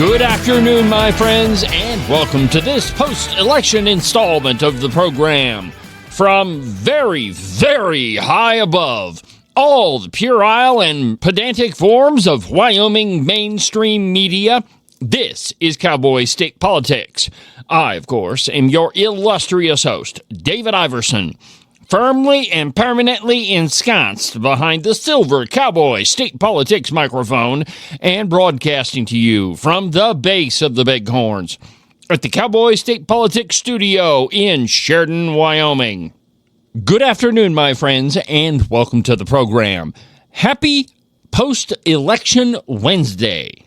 Good afternoon, my friends, and welcome to this post-election installment of the program. From very, very high above, all the puerile and pedantic forms of Wyoming mainstream media, this is Cowboy State Politics. I, of course, am your illustrious host, David Iverson, firmly and permanently ensconced behind the silver Cowboy State Politics microphone and broadcasting to you from the base of the Bighorns at the Cowboy State Politics studio in Sheridan, Wyoming. Good afternoon, my friends, and welcome to the program. Happy post-election Wednesday.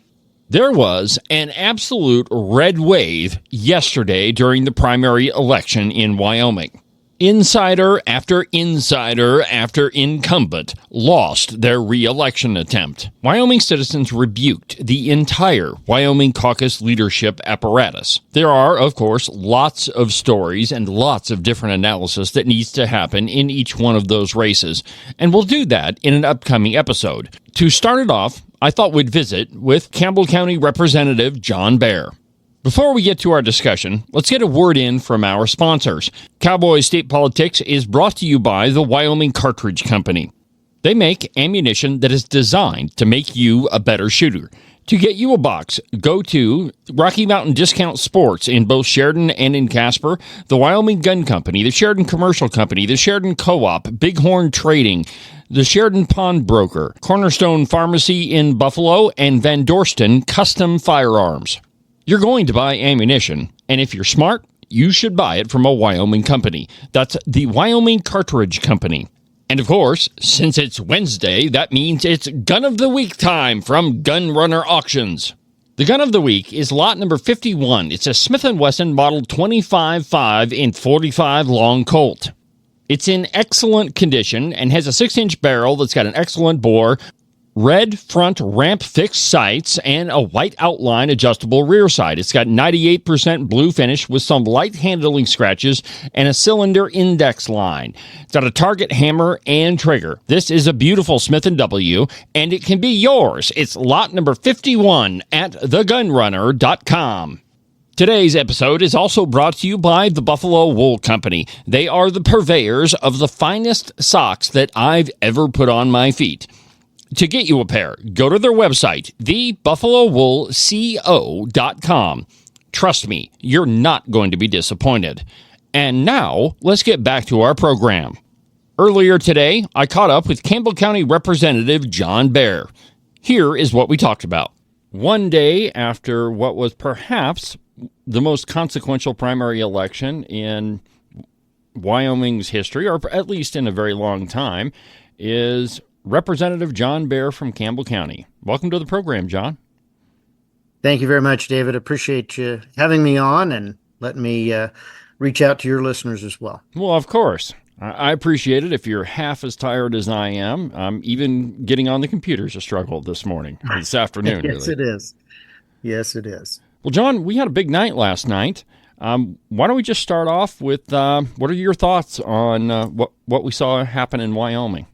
There was an absolute red wave yesterday during the primary election in Wyoming. Insider after insider after incumbent lost their re-election attempt. Wyoming citizens rebuked the entire Wyoming caucus leadership apparatus. There are, of course, lots of stories and lots of different analysis that needs to happen in each one of those races, and we'll do that in an upcoming episode. To start it off, I thought we'd visit with Campbell County Representative John Behr. Before we get to our discussion, let's get a word in from our sponsors. Cowboy State Politics is brought to you by the Wyoming Cartridge Company. They make ammunition that is designed to make you a better shooter. To get you a box, go to Rocky Mountain Discount Sports in both Sheridan and in Casper, the Wyoming Gun Company, the Sheridan Commercial Company, the Sheridan Co-op, Bighorn Trading, the Sheridan Pond Broker, Cornerstone Pharmacy in Buffalo, and Van Dorsten Custom Firearms. You're going to buy ammunition, and if you're smart, you should buy it from a Wyoming company. That's the Wyoming Cartridge Company. And of course, since it's Wednesday, that means it's Gun of the Week time from Gun Runner Auctions. The Gun of the Week is lot number 51. It's a Smith & Wesson Model 25.5 in 45 long Colt. It's in excellent condition and has a 6-inch barrel that's got an excellent bore, red front ramp fixed sights, and a white outline adjustable rear sight. It's got 98% blue finish with some light handling scratches and a cylinder index line. It's got a target hammer and trigger. This is a beautiful Smith & W, and it can be yours. It's lot number 51 at thegunrunner.com. Today's episode is also brought to you by the Buffalo Wool Company. They are the purveyors of the finest socks that I've ever put on my feet. To get you a pair, go to their website, thebuffalowoolco.com. Trust me, you're not going to be disappointed. And now, let's get back to our program. Earlier today, I caught up with Campbell County Representative John Behr. Here is what we talked about. One day after what was perhaps the most consequential primary election in Wyoming's history, or at least in a very long time, is Representative John Behr from Campbell County. Welcome to the program, John. Thank you very much, David. Appreciate you having me on and letting me reach out to your listeners as well. Well, of course. I appreciate it. If you're half as tired as I am, even getting on the computer is a struggle this afternoon. Yes, really. it is. Yes, it is. Well, John, we had a big night last night. Why don't we just start off with what are your thoughts on what we saw happen in Wyoming?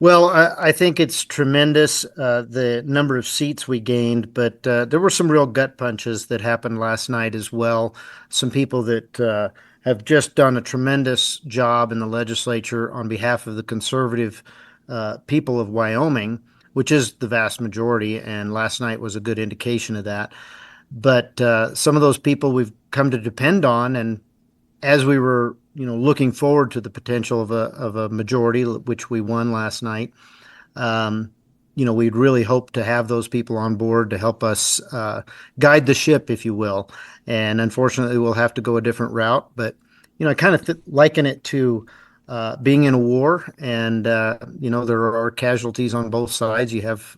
Well, I think it's tremendous, the number of seats we gained, but there were some real gut punches that happened last night as well. Some people that have just done a tremendous job in the legislature on behalf of the conservative people of Wyoming, which is the vast majority, and last night was a good indication of that. But some of those people we've come to depend on, and as we were looking forward to the potential of a majority, which we won last night, we'd really hope to have those people on board to help us guide the ship, if you will. And unfortunately, we'll have to go a different route. But, I kind of liken it to being in a war, and, there are casualties on both sides. You have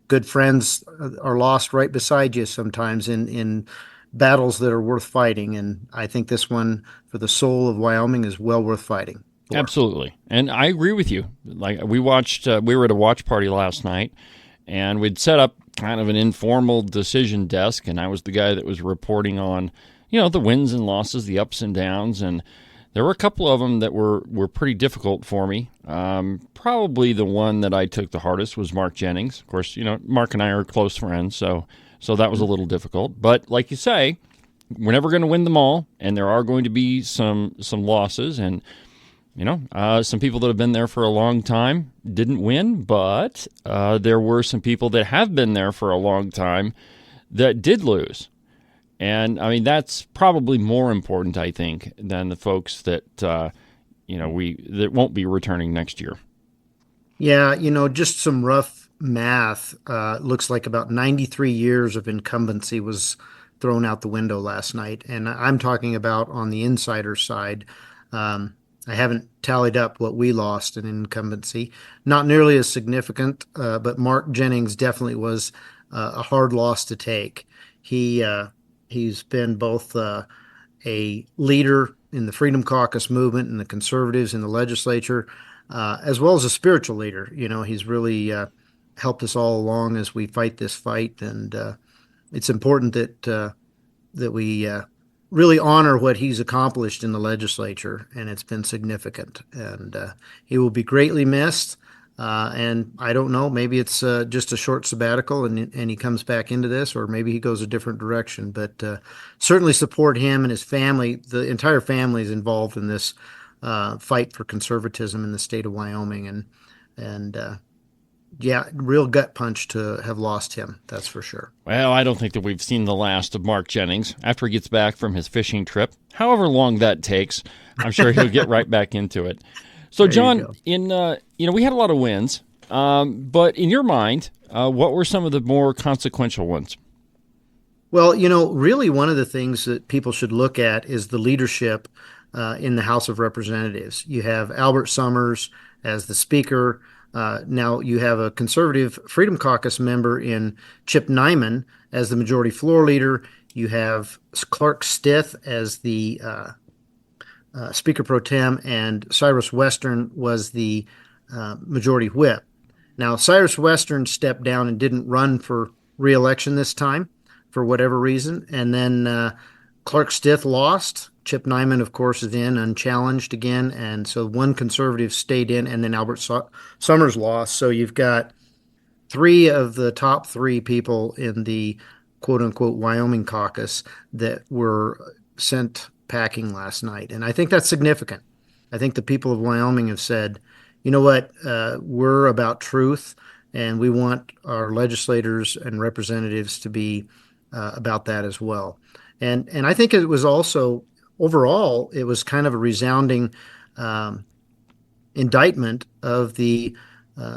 good friends are lost right beside you sometimes in battles that are worth fighting, and I think this one for the soul of Wyoming is well worth fighting for. Absolutely, and I agree with you. Like we were at a watch party last night, and we'd set up kind of an informal decision desk, and I was the guy that was reporting on, the wins and losses, the ups and downs, and There were a couple of them that were pretty difficult for me. Probably the one that I took the hardest was Mark Jennings. Of course, Mark and I are close friends, so that was a little difficult. But like you say, we're never going to win them all, and there are going to be some losses. And some people that have been there for a long time didn't win, but there were some people that have been there for a long time that did lose. And I mean, that's probably more important, I think, than the folks that that won't be returning next year. Yeah, just some rough math. Looks like about 93 years of incumbency was thrown out the window last night. And I'm talking about on the insider side. I haven't tallied up what we lost in incumbency. Not nearly as significant, but Mark Jennings definitely was a hard loss to take. He's been both a leader in the Freedom Caucus movement and the conservatives in the legislature, as well as a spiritual leader. He's really helped us all along as we fight this fight, and it's important that we really honor what he's accomplished in the legislature, and it's been significant. And he will be greatly missed. And I don't know, maybe it's just a short sabbatical and he comes back into this, or maybe he goes a different direction. But certainly support him and his family. The entire family is involved in this fight for conservatism in the state of Wyoming. And yeah, real gut punch to have lost him, that's for sure. Well, I don't think that we've seen the last of Mark Jennings after he gets back from his fishing trip. However long that takes, I'm sure he'll get right back into it. So, John, we had a lot of wins, but in your mind, what were some of the more consequential ones? Well, really one of the things that people should look at is the leadership in the House of Representatives. You have Albert Summers as the Speaker. Now you have a conservative Freedom Caucus member in Chip Nyman as the Majority Floor Leader. You have Clark Stith as the Speaker Pro Tem, and Cyrus Western was the Majority Whip. Now, Cyrus Western stepped down and didn't run for re-election this time for whatever reason. And then Clark Stith lost. Chip Nyman, of course, is in unchallenged again. And so one conservative stayed in, and then Albert Summers lost. So you've got three of the top three people in the quote-unquote Wyoming caucus that were sent packing last night. And I think that's significant. I think the people of Wyoming have said, you know what, we're about truth, and we want our legislators and representatives to be about that as well. And I think it was also, overall, it was kind of a resounding indictment of the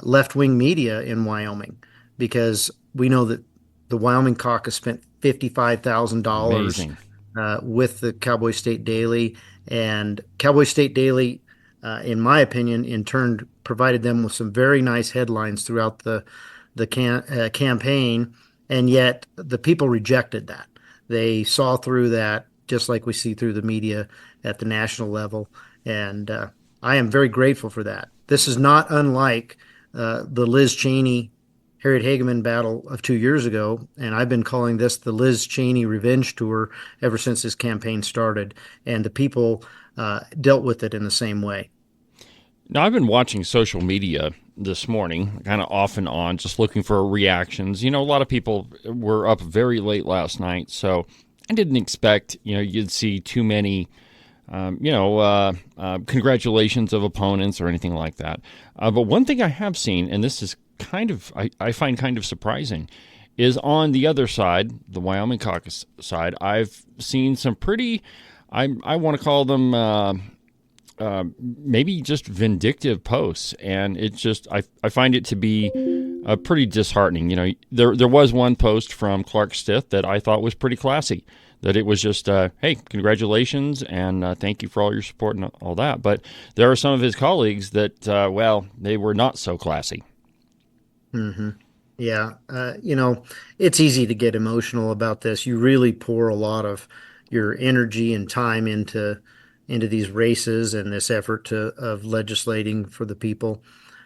left-wing media in Wyoming, because we know that the Wyoming caucus spent $55,000 with the Cowboy State Daily, and Cowboy State Daily, in my opinion, in turn provided them with some very nice headlines throughout the campaign, and yet the people rejected that. They saw through that, just like we see through the media at the national level, and I am very grateful for that. This is not unlike the Liz Cheney Harriet Hageman battle of 2 years ago, and I've been calling this the Liz Cheney revenge tour ever since this campaign started, and the people dealt with it in the same way. Now, I've been watching social media this morning, kind of off and on, just looking for reactions. A lot of people were up very late last night, so I didn't expect, you'd see too many, congratulations of opponents or anything like that. But one thing I have seen, and this is I find kind of surprising, is on the other side, the Wyoming caucus side, I've seen some pretty, I want to call them maybe just vindictive posts, and it's just, I find it to be pretty disheartening. There was one post from Clark Stith that I thought was pretty classy, that it was just, hey, congratulations, and thank you for all your support and all that. But there are some of his colleagues that, they were not so classy. Mm-hmm. Yeah. It's easy to get emotional about this. You really pour a lot of your energy and time into these races and this effort of legislating for the people.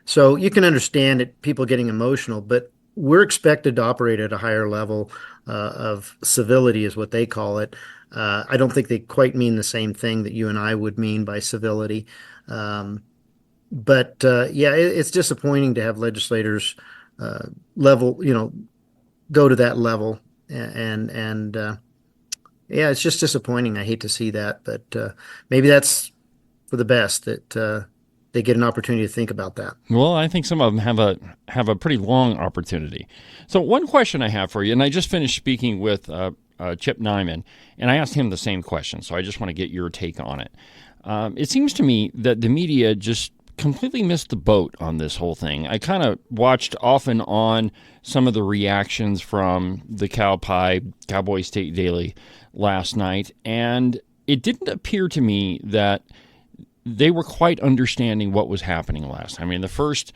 So you can understand it, people getting emotional, but we're expected to operate at a higher level of civility, is what they call it. I don't think they quite mean the same thing that you and I would mean by civility. Um, but yeah, it's disappointing to have legislators level, go to that level, and yeah, it's just disappointing. I hate to see that, but maybe that's for the best that they get an opportunity to think about that. Well, I think some of them have a pretty long opportunity. So one question I have for you, and I just finished speaking with Chip Nyman, and I asked him the same question. So I just want to get your take on it. It seems to me that the media just completely missed the boat on this whole thing. I kind of watched off and on some of the reactions from the Cowboy State Daily last night, and it didn't appear to me that they were quite understanding what was happening last. I mean, the first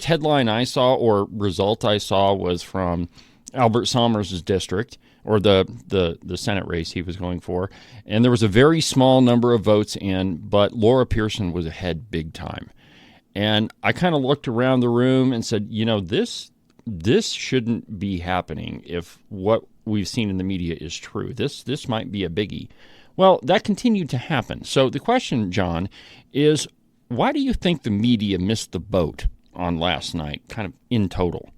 headline I saw or result I saw was from Albert Somers' district, or the Senate race he was going for, and there was a very small number of votes in, but Laura Pearson was ahead big time. And I kind of looked around the room and said, this shouldn't be happening if what we've seen in the media is true. This might be a biggie. Well, that continued to happen. So the question, John, is why do you think the media missed the boat on last night, kind of in total?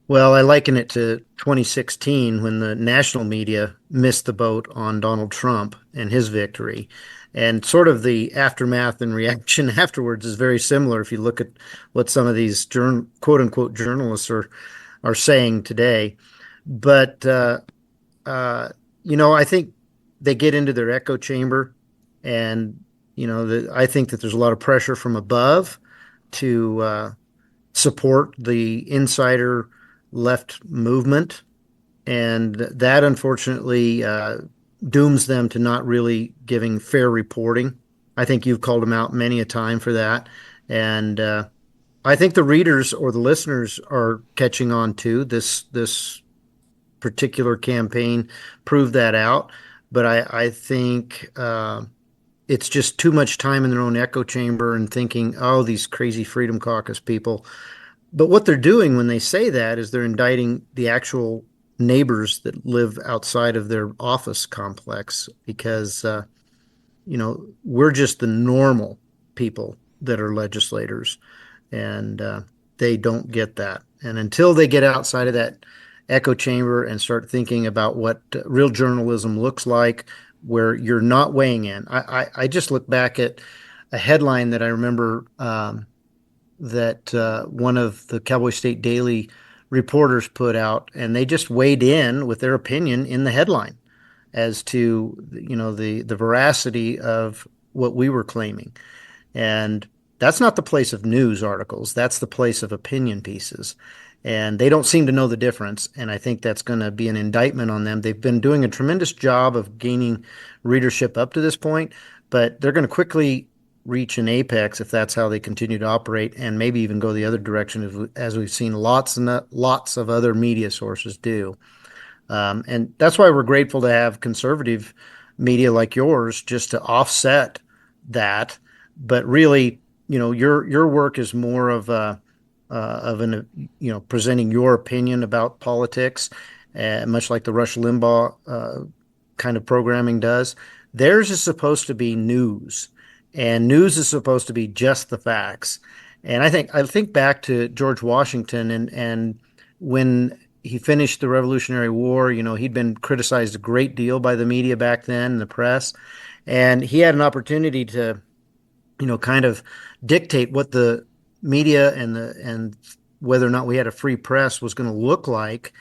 Well, I liken it to 2016 when the national media missed the boat on Donald Trump and his victory. And sort of the aftermath and reaction afterwards is very similar if you look at what some of these quote unquote journalists are saying today. But I think they get into their echo chamber, and I think that there's a lot of pressure from above to support the insider left movement, and that unfortunately dooms them to not really giving fair reporting. I think you've called them out many a time for that, and I think the readers or the listeners are catching on too. This particular campaign proved that out. But I think it's just too much time in their own echo chamber and thinking, oh, these crazy Freedom Caucus people. But what they're doing when they say that is they're indicting the actual neighbors that live outside of their office complex because, we're just the normal people that are legislators, and they don't get that. And until they get outside of that echo chamber and start thinking about what real journalism looks like, where you're not weighing in. I just look back at a headline that I remember that one of the Cowboy State Daily reporters put out, and they just weighed in with their opinion in the headline as to the veracity of what we were claiming. And that's not the place of news articles. That's the place of opinion pieces. And they don't seem to know the difference. And I think that's going to be an indictment on them. They've been doing a tremendous job of gaining readership up to this point, but they're going to quickly reach an apex if that's how they continue to operate, and maybe even go the other direction, as we've seen lots and lots of other media sources do. And that's why we're grateful to have conservative media like yours just to offset that. But really, your work is more of an presenting your opinion about politics, much like the Rush Limbaugh kind of programming does. Theirs is supposed to be news, and news is supposed to be just the facts. And I think back to George Washington and when he finished the Revolutionary War, he'd been criticized a great deal by the media back then, the press, and he had an opportunity to, kind of dictate what the media and whether or not we had a free press was going to look like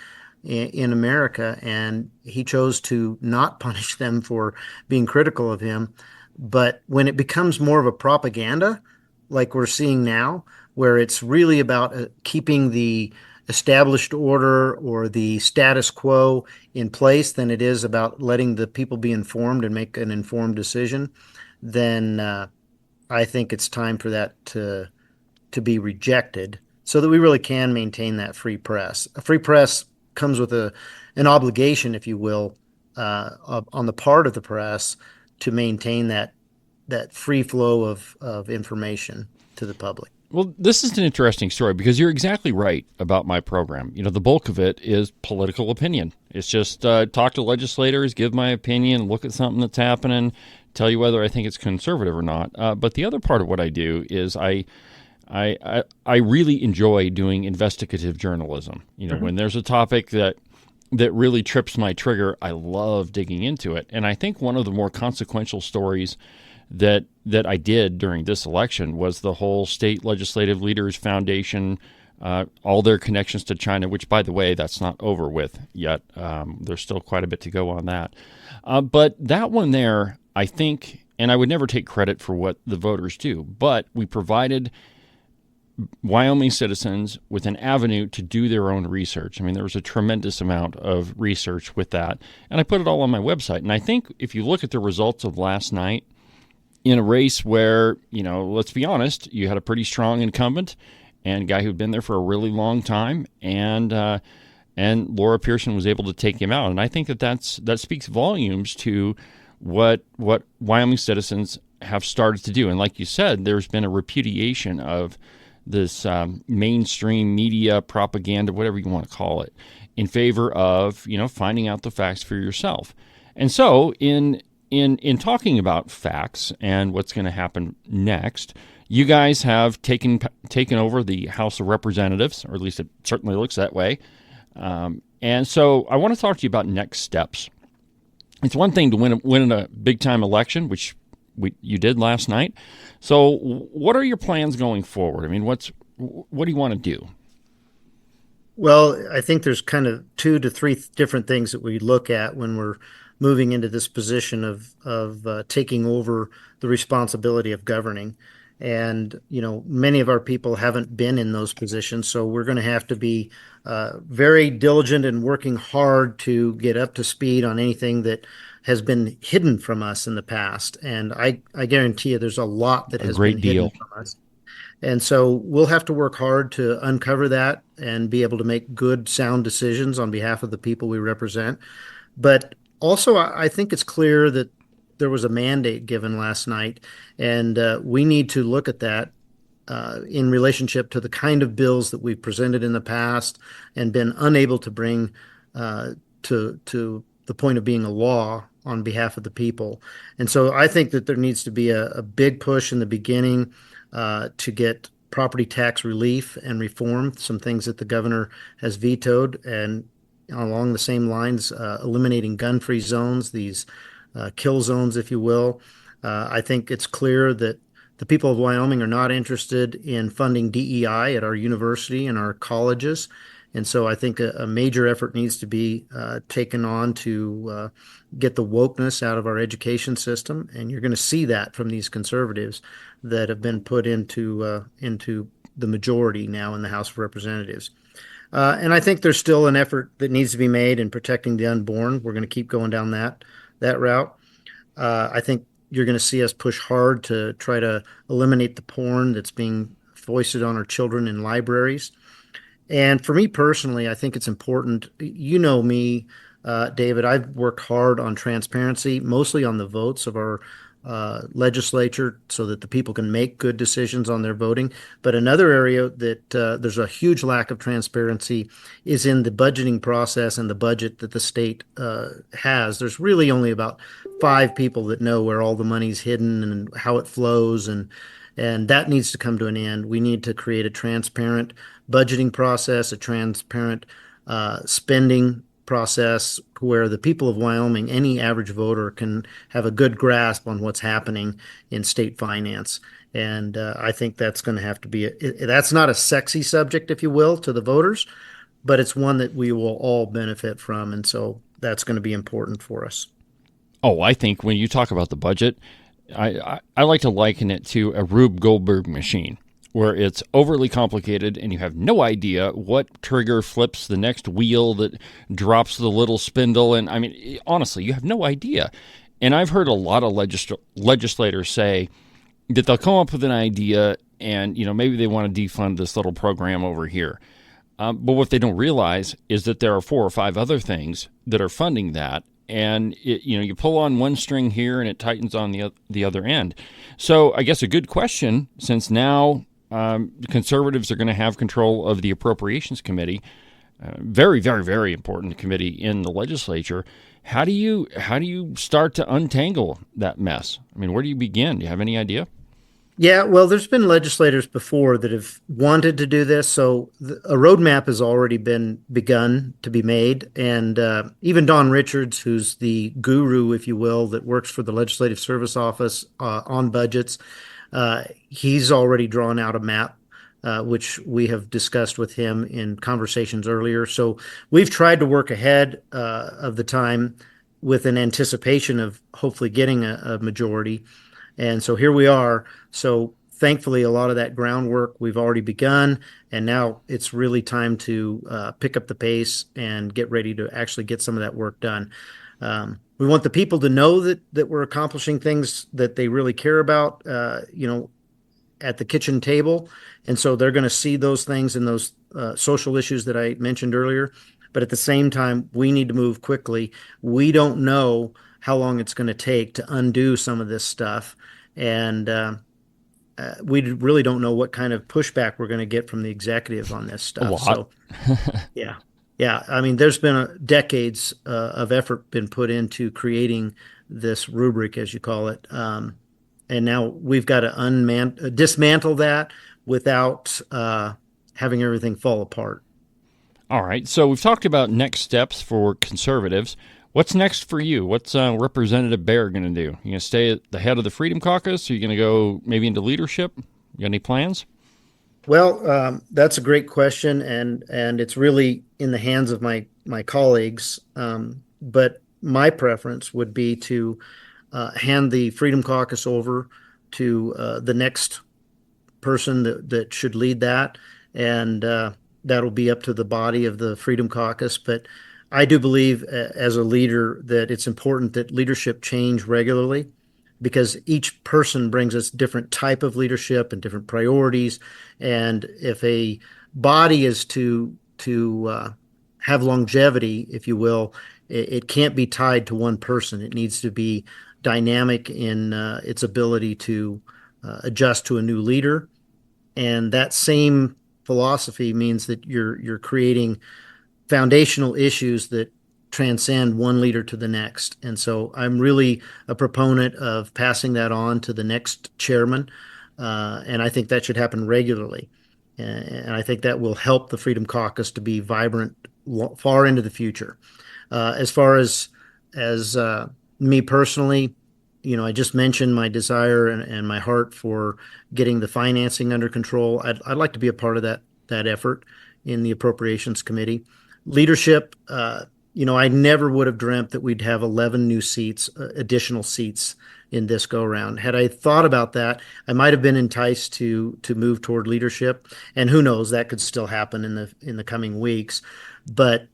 in America. And he chose to not punish them for being critical of him. But when it becomes more of a propaganda, like we're seeing now, where it's really about keeping the established order or the status quo in place than it is about letting the people be informed and make an informed decision, then I think it's time for that to be rejected so that we really can maintain that free press. A free press comes with an obligation, if you will, on the part of the press to maintain that free flow of information to the public. Well, this is an interesting story because you're exactly right about my program. The bulk of it is political opinion. It's just talk to legislators, give my opinion, look at something that's happening, tell you whether I think it's conservative or not. But the other part of what I do is I really enjoy doing investigative journalism. When there's a topic that really trips my trigger, I love digging into it. And I think one of the more consequential stories that I did during this election was the whole State Legislative Leaders Foundation, all their connections to China, which, by the way, that's not over with yet. There's still quite a bit to go on that. But that one there, I think, and I would never take credit for what the voters do, but we provided Wyoming citizens with an avenue to do their own research. I mean, there was a tremendous amount of research with that, and I put it all on my website. And I think if you look at the results of last night, in a race where, let's be honest, you had a pretty strong incumbent and a guy who'd been there for a really long time, and Laura Pearson was able to take him out. And I think that speaks volumes to what Wyoming citizens have started to do. And like you said, there's been a repudiation of this mainstream media propaganda, whatever you want to call it, in favor of finding out the facts for yourself. And so in talking about facts and what's going to happen next, you guys have taken over the House of Representatives, or at least it certainly looks that way. And so I want to talk to you about next steps. It's one thing to win a big-time election, which you did last night. So what are your plans going forward? I mean, what do you want to do? Well, I think there's kind of 2 to 3 different things that we look at when we're moving into this position of taking over the responsibility of governing. And, many of our people haven't been in those positions, so we're going to have to be very diligent and working hard to get up to speed on anything that has been hidden from us in the past. And I guarantee you there's a lot that has been hidden from us. And so we'll have to work hard to uncover that and be able to make good, sound decisions on behalf of the people we represent. But also, I think it's clear that there was a mandate given last night, and we need to look at that in relationship to the kind of bills that we've presented in the past and been unable to bring to the point of being a law on behalf of the people. And so I think that there needs to be a big push in the beginning to get property tax relief and reform, some things that the governor has vetoed, and along the same lines, eliminating gun-free zones, these kill zones, if you will. I think it's clear that the people of Wyoming are not interested in funding DEI at our university and our colleges. And so I think a major effort needs to be taken on to get the wokeness out of our education system. And you're going to see that from these conservatives that have been put into the majority now in the House of Representatives. And I think there's still an effort that needs to be made in protecting the unborn. We're going to keep going down that route. I think you're going to see us push hard to try to eliminate the porn that's being foisted on our children in libraries. And for me personally, I think it's important. You know me, David, I've worked hard on transparency, mostly on the votes of our legislature so that the people can make good decisions on their voting. But another area that there's a huge lack of transparency is in the budgeting process and the budget that the state has. There's really only about 5 people that know where all the money's hidden and how it flows, and that needs to come to an end. We need to create a transparent budgeting process, a transparent spending process where the people of Wyoming, any average voter, can have a good grasp on what's happening in state finance. And I think that's going to have to be that's not a sexy subject, if you will, to the voters, but it's one that we will all benefit from. And so that's going to be important for us. Oh, I think when you talk about the budget, I like to liken it to a Rube Goldberg machine, where it's overly complicated and you have no idea what trigger flips the next wheel that drops the little spindle. And I mean, honestly, you have no idea. And I've heard a lot of legislators say that they'll come up with an idea and, maybe they want to defund this little program over here. But what they don't realize is that there are 4 or 5 other things that are funding that. And you pull on one string here and it tightens on the other end. So I guess a good question, since now conservatives are going to have control of the Appropriations Committee. Very, very, very important committee in the legislature. How do you start to untangle that mess? I mean, where do you begin? Do you have any idea? Yeah, well, there's been legislators before that have wanted to do this, so a roadmap has already been begun to be made, and even Don Richards, who's the guru, if you will, that works for the Legislative Service Office on budgets, he's already drawn out a map, which we have discussed with him in conversations earlier. So we've tried to work ahead of the time with an anticipation of hopefully getting a majority. And so here we are. So thankfully, a lot of that groundwork we've already begun, and now it's really time to pick up the pace and get ready to actually get some of that work done. We want the people to know that we're accomplishing things that they really care about, at the kitchen table, and so they're going to see those things and those social issues that I mentioned earlier. But at the same time, we need to move quickly. We don't know how long it's going to take to undo some of this stuff. And we really don't know what kind of pushback we're going to get from the executive on this stuff. A lot. So, yeah. Yeah. I mean, there's been decades of effort been put into creating this rubric, as you call it. And now we've got to dismantle that without having everything fall apart. All right. So we've talked about next steps for conservatives. What's next for you? What's Representative Baer going to do? You going to stay at the head of the Freedom Caucus? Are you going to go maybe into leadership? You got any plans? Well, that's a great question, and it's really in the hands of my colleagues. But my preference would be to hand the Freedom Caucus over to the next person that should lead that, and that'll be up to the body of the Freedom Caucus. But I do believe as a leader that it's important that leadership change regularly, because each person brings us different type of leadership and different priorities. And if a body is to have longevity, if you will, it can't be tied to one person. It needs to be dynamic in its ability to adjust to a new leader. And that same philosophy means that you're creating foundational issues that transcend one leader to the next. And so I'm really a proponent of passing that on to the next chairman. And I think that should happen regularly. And I think that will help the Freedom Caucus to be vibrant far into the future. As far as me personally, I just mentioned my desire and my heart for getting the financing under control. I'd like to be a part of that effort in the Appropriations Committee. Leadership, I never would have dreamt that we'd have 11 new seats, additional seats in this go round. Had I thought about that, I might have been enticed to move toward leadership, and who knows, that could still happen in the coming weeks. But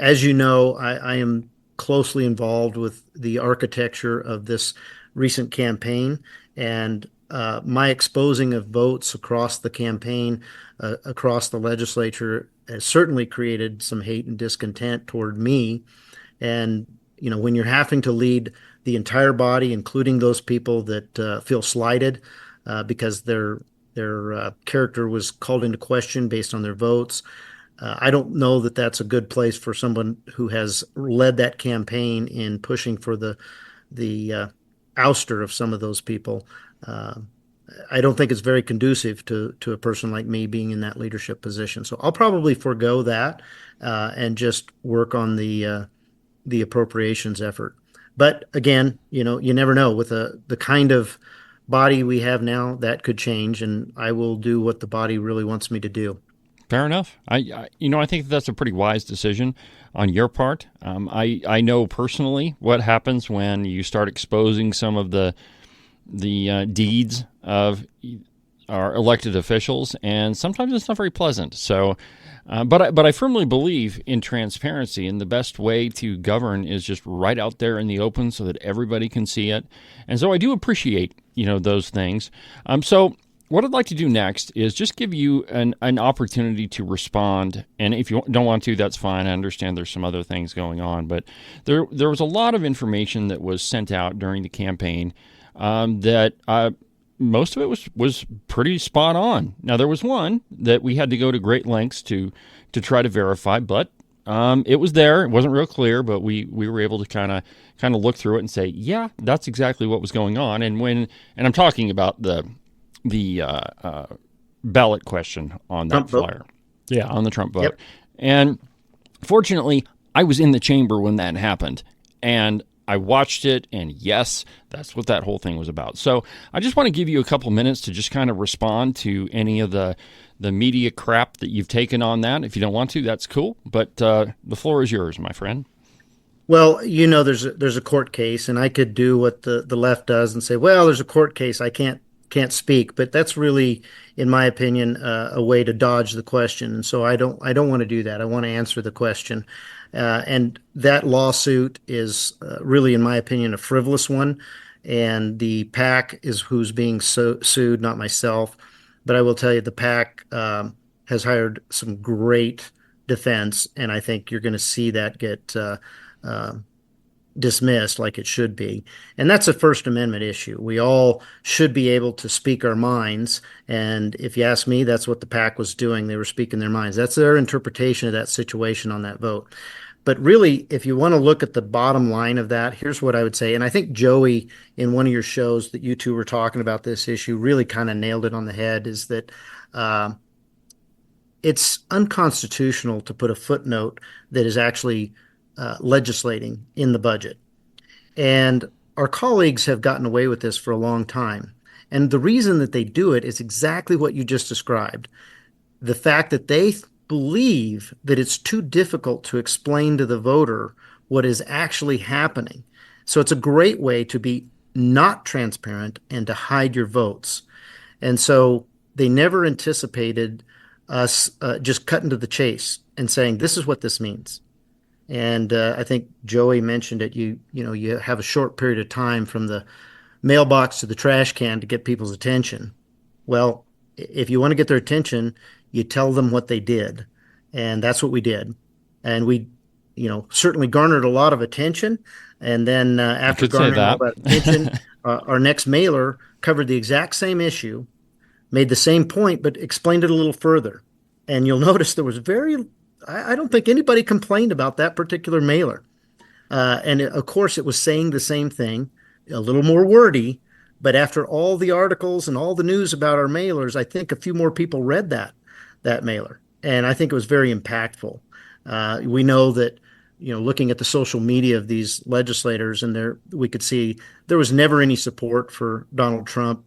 as you know, I am closely involved with the architecture of this recent campaign, and my exposing of votes across the campaign, across the legislature, has certainly created some hate and discontent toward me. And, when you're having to lead the entire body, including those people that feel slighted because their character was called into question based on their votes, I don't know that that's a good place for someone who has led that campaign in pushing for the ouster of some of those people. I don't think it's very conducive to a person like me being in that leadership position. So I'll probably forego that and just work on the appropriations effort. But again, you never know with the kind of body we have now. That could change, and I will do what the body really wants me to do. Fair enough. I think that's a pretty wise decision on your part. I know personally what happens when you start exposing some of the deeds of our elected officials, and sometimes it's not very pleasant. So, but I firmly believe in transparency, and the best way to govern is just right out there in the open so that everybody can see it. And so I do appreciate those things. So what I'd like to do next is just give you an opportunity to respond. And if you don't want to, that's fine. I understand there's some other things going on, but there was a lot of information that was sent out during the campaign that most of it was pretty spot on. Now, there was one that we had to go to great lengths to try to verify, but it was there. It wasn't real clear, but we were able to kind of look through it and say, yeah, that's exactly what was going on. And I'm talking about the ballot question on that Trump flyer. vote. Yeah, on the Trump vote. Yep. And fortunately, I was in the chamber when that happened, and I watched it, and yes, that's what that whole thing was about. So I just want to give you a couple minutes to just kind of respond to any of the media crap that you've taken on that. If you don't want to, that's cool, but the floor is yours, my friend. Well, there's a court case, and I could do what the left does and say, well, there's a court case, I can't speak, but that's really, in my opinion, a way to dodge the question. And so I don't want to do that. I want to answer the question. And that lawsuit is really, in my opinion, a frivolous one. And the PAC is who's being sued, not myself. But I will tell you, the PAC has hired some great defense, and I think you're going to see that get dismissed like it should be. And that's a First Amendment issue. We all should be able to speak our minds. And if you ask me, that's what the PAC was doing. They were speaking their minds. That's their interpretation of that situation on that vote. But really, if you want to look at the bottom line of that, here's what I would say. And I think Joey, in one of your shows that you two were talking about this issue, really kind of nailed it on the head, is that it's unconstitutional to put a footnote that is actually legislating in the budget. And our colleagues have gotten away with this for a long time. And the reason that they do it is exactly what you just described. The fact that they believe that it's too difficult to explain to the voter what is actually happening. So it's a great way to be not transparent and to hide your votes. And so they never anticipated us just cutting to the chase and saying, this is what this means. And I think Joey mentioned it. You have a short period of time from the mailbox to the trash can to get people's attention. Well, if you want to get their attention, you tell them what they did. And that's what we did. And we, certainly garnered a lot of attention. And then after garnering all that attention, our next mailer covered the exact same issue, made the same point, but explained it a little further. And you'll notice there was I don't think anybody complained about that particular mailer. And of course, it was saying the same thing, a little more wordy. But after all the articles and all the news about our mailers, I think a few more people read that mailer. And I think it was very impactful. We know that, looking at the social media of these legislators, and we could see there was never any support for Donald Trump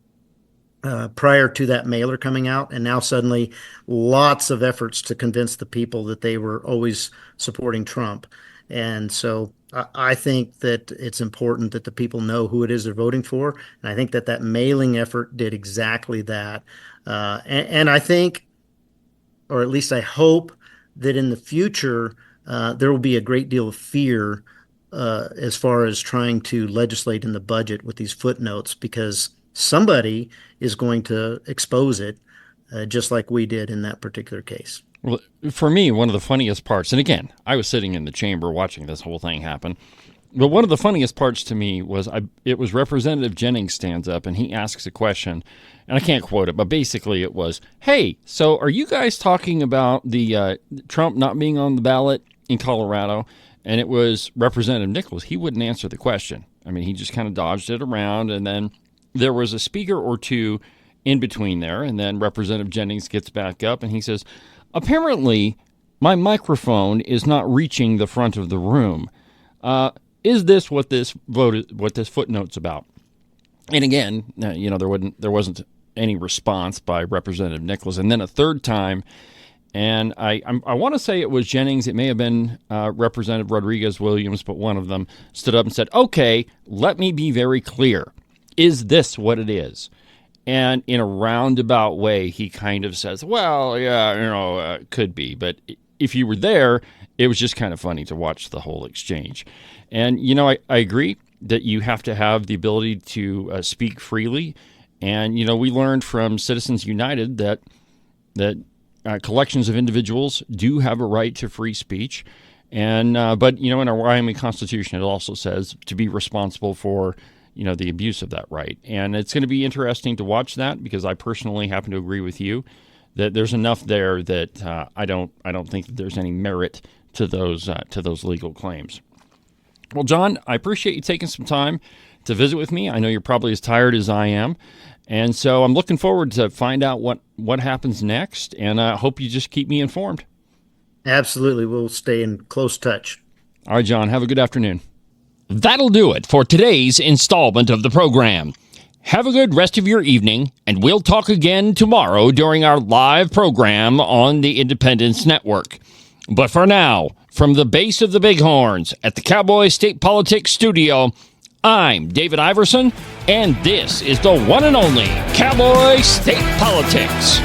prior to that mailer coming out. And now suddenly lots of efforts to convince the people that they were always supporting Trump. And so I think that it's important that the people know who it is they're voting for. And I think that mailing effort did exactly that. And I think, or at least I hope, that in the future, there will be a great deal of fear as far as trying to legislate in the budget with these footnotes, because somebody is going to expose it, just like we did in that particular case. Well, for me, one of the funniest parts, and again, I was sitting in the chamber watching this whole thing happen, but one of the funniest parts to me was it was Representative Jennings stands up and he asks a question, and I can't quote it, but basically it was, hey, so are you guys talking about the Trump not being on the ballot in Colorado? And it was Representative Nichols. He wouldn't answer the question. I mean, he just kind of dodged it around, and then there was a speaker or two in between there, and then Representative Jennings gets back up and he says, apparently my microphone is not reaching the front of the room. Is this what this footnote's about? And again, there wasn't any response by Representative Nichols. And then a third time, and I want to say it was Jennings. It may have been Representative Rodriguez-Williams, but one of them stood up and said, okay, let me be very clear. Is this what it is? And in a roundabout way, he kind of says, well, yeah, could be. But if you were there, it was just kind of funny to watch the whole exchange. And, I agree that you have to have the ability to speak freely. And, we learned from Citizens United that collections of individuals do have a right to free speech. And but, in our Wyoming Constitution, it also says to be responsible for the abuse of that right. And it's going to be interesting to watch that, because I personally happen to agree with you that there's enough there that I don't think that there's any merit to those legal claims. Well, John, I appreciate you taking some time to visit with me. I know you're probably as tired as I am, and so I'm looking forward to find out what happens next, and I hope you just keep me informed. Absolutely. We'll stay in close touch. All right, John, have a good afternoon. That'll do it for today's installment of the program. Have a good rest of your evening, and we'll talk again tomorrow during our live program on the Independence Network. But for now, from the base of the Bighorns at the Cowboy State Politics Studio, I'm David Iverson, and this is the one and only Cowboy State Politics.